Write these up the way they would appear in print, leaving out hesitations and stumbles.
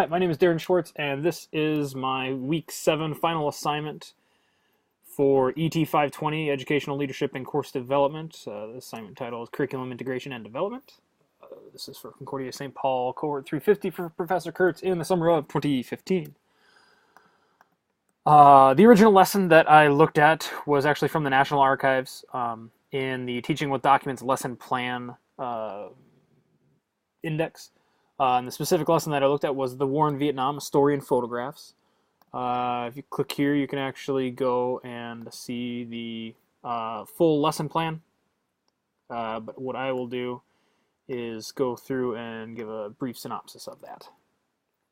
Hi, my name is Darren Schwartz, and this is my Week 7 final assignment for ET 520, Educational Leadership and Course Development. The assignment title is Curriculum Integration and Development. This is for Concordia St. Paul, Cohort 350 for Professor Kurtz in the summer of 2015. The original lesson that I looked at was actually from the National Archives in the Teaching with Documents lesson plan index. And the specific lesson that I looked at was The War in Vietnam, a Story in Photographs. If you click here, you can actually go and see the full lesson plan. But what I will do is go through and give a brief synopsis of that,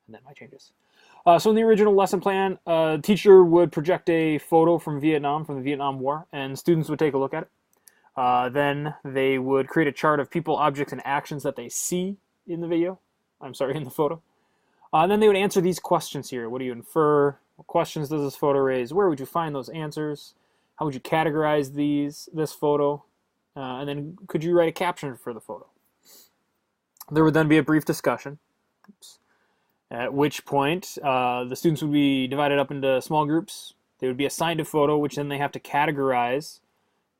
and then my changes. So in the original lesson plan, a teacher would project a photo from Vietnam, from the Vietnam War, and students would take a look at it. Then they would create a chart of people, objects, and actions that they see in the in the photo. And then they would answer these questions here. What do you infer? What questions does this photo raise? Where would you find those answers? How would you categorize this photo? And then could you write a caption for the photo? There would then be a brief discussion, at which point the students would be divided up into small groups. They would be assigned a photo, which then they have to categorize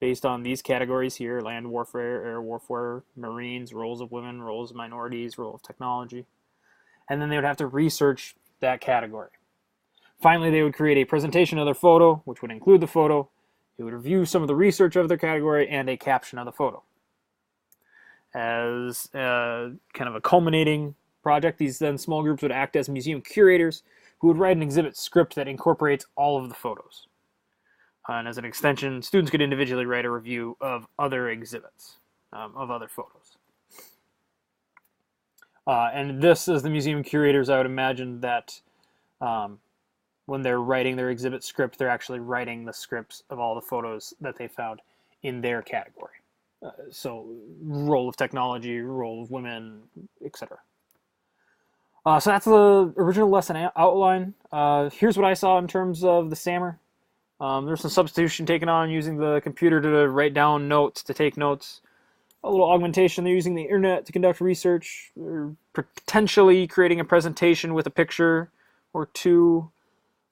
based on these categories here: land warfare, air warfare, Marines, roles of women, roles of minorities, role of technology. And then they would have to research that category. Finally, they would create a presentation of their photo, which would include the photo. They would review some of the research of their category and a caption of the photo. As kind of a culminating project, these then small groups would act as museum curators who would write an exhibit script that incorporates all of the photos. And as an extension, students could individually write a review of other exhibits, of other photos. And this, as the museum curators, I would imagine that when they're writing their exhibit script, they're actually writing the scripts of all the photos that they found in their category. So role of technology, role of women, etc. So that's the original lesson outline. Here's what I saw in terms of the SAMR. There's some substitution taken on using the computer to write down notes, to take notes. A little augmentation. They're using the internet to conduct research. They're potentially creating a presentation with a picture or two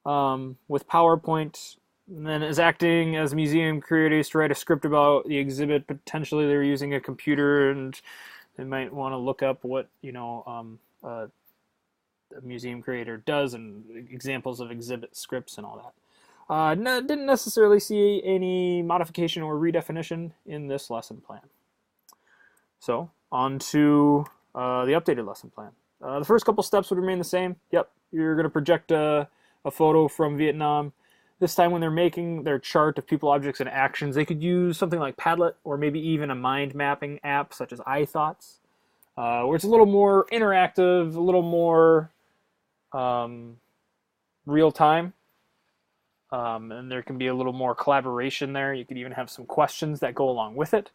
with PowerPoint. And then as acting as museum curators to write a script about the exhibit. Potentially they're using a computer, and they might want to look up what a museum curator does and examples of exhibit scripts and all that. Didn't necessarily see any modification or redefinition in this lesson plan. So, on to the updated lesson plan. The first couple steps would remain the same. Yep, you're going to project a photo from Vietnam. This time when they're making their chart of people, objects, and actions, they could use something like Padlet or maybe even a mind mapping app such as iThoughts, where it's a little more interactive, a little more real-time. And there can be a little more collaboration there. You could even have some questions that go along with it.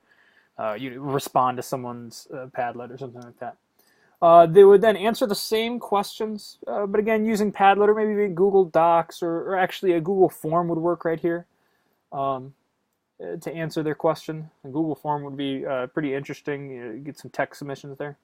You respond to someone's Padlet or something like that. They would then answer the same questions, but again, using Padlet or maybe even Google Docs, or actually a Google form would work right here to answer their question. A Google form would be pretty interesting. You get some text submissions there.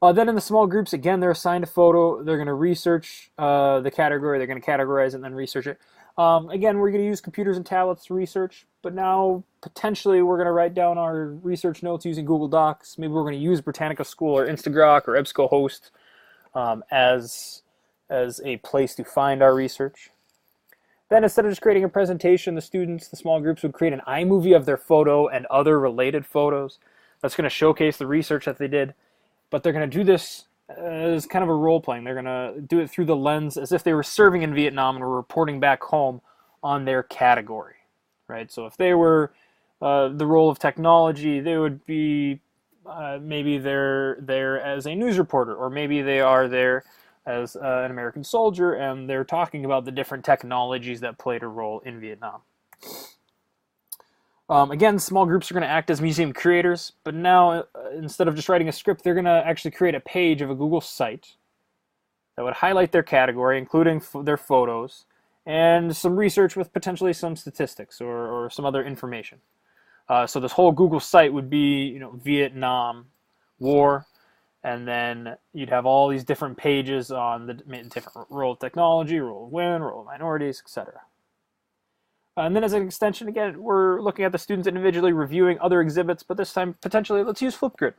Then in the small groups, again, they're assigned a photo. They're going to research the category. They're going to categorize it and then research it. Again, we're going to use computers and tablets to research, but now potentially we're going to write down our research notes using Google Docs. Maybe we're going to use Britannica School or Instagrok or EBSCOhost as a place to find our research. Then instead of just creating a presentation, the small groups would create an iMovie of their photo and other related photos. That's going to showcase the research that they did. But they're going to do this as kind of a role-playing. They're going to do it through the lens as if they were serving in Vietnam and were reporting back home on their category, right? So if they were the role of technology, they would be maybe they're there as a news reporter, or maybe they are there as an American soldier, and they're talking about the different technologies that played a role in Vietnam. Again, small groups are going to act as museum curators, but now instead of just writing a script, they're going to actually create a page of a Google site that would highlight their category, including their photos, and some research with potentially some statistics or some other information. So this whole Google site would be, Vietnam War, and then you'd have all these different pages on the different role of technology, role of women, role of minorities, etc. And then as an extension, again, we're looking at the students individually reviewing other exhibits, but this time, potentially, let's use Flipgrid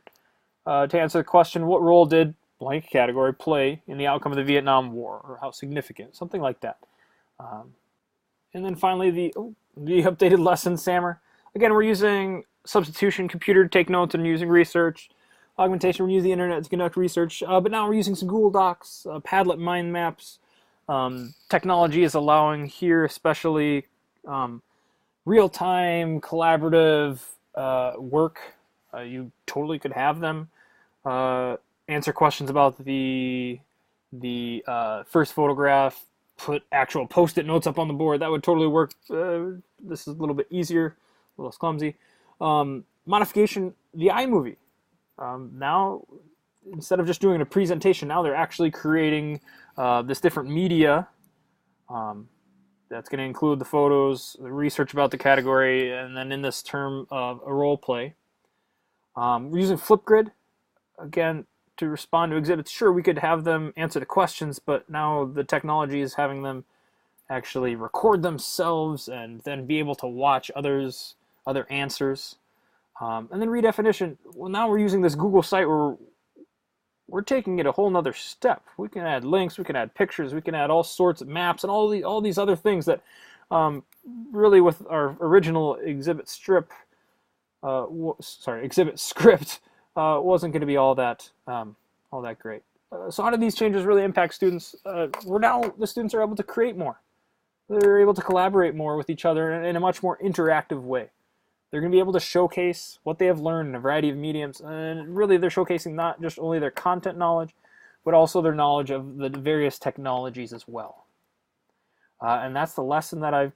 to answer the question, what role did blank category play in the outcome of the Vietnam War, or how significant, something like that. And then finally, the updated lesson, SAMR. Again, we're using substitution computer to take notes and using research. Augmentation, we're using the internet to conduct research, but now we're using some Google Docs, Padlet mind maps. Technology is allowing here, especially real-time collaborative work. You totally could have them answer questions about the first photograph, put actual post-it notes up on the board. That would totally work. This is a little bit easier, a little less clumsy. Modification, the iMovie. Now, instead of just doing a presentation, now they're actually creating this different media that's going to include the photos, the research about the category, and then in this term of a role play. We're using Flipgrid, again, to respond to exhibits. Sure, we could have them answer the questions, but now the technology is having them actually record themselves and then be able to watch other answers. And then redefinition. Well, now we're using this Google site where we're taking it a whole nother step. We can add links, we can add pictures, we can add all sorts of maps and all these other things that really with our original exhibit script wasn't going to be all that great. So how do these changes really impact students? The students are able to create more. They're able to collaborate more with each other in a much more interactive way. They're going to be able to showcase what they have learned in a variety of mediums, and really they're showcasing not just only their content knowledge, but also their knowledge of the various technologies as well. And that's the lesson that I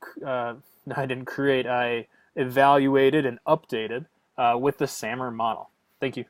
didn't create. I evaluated and updated with the SAMR model. Thank you.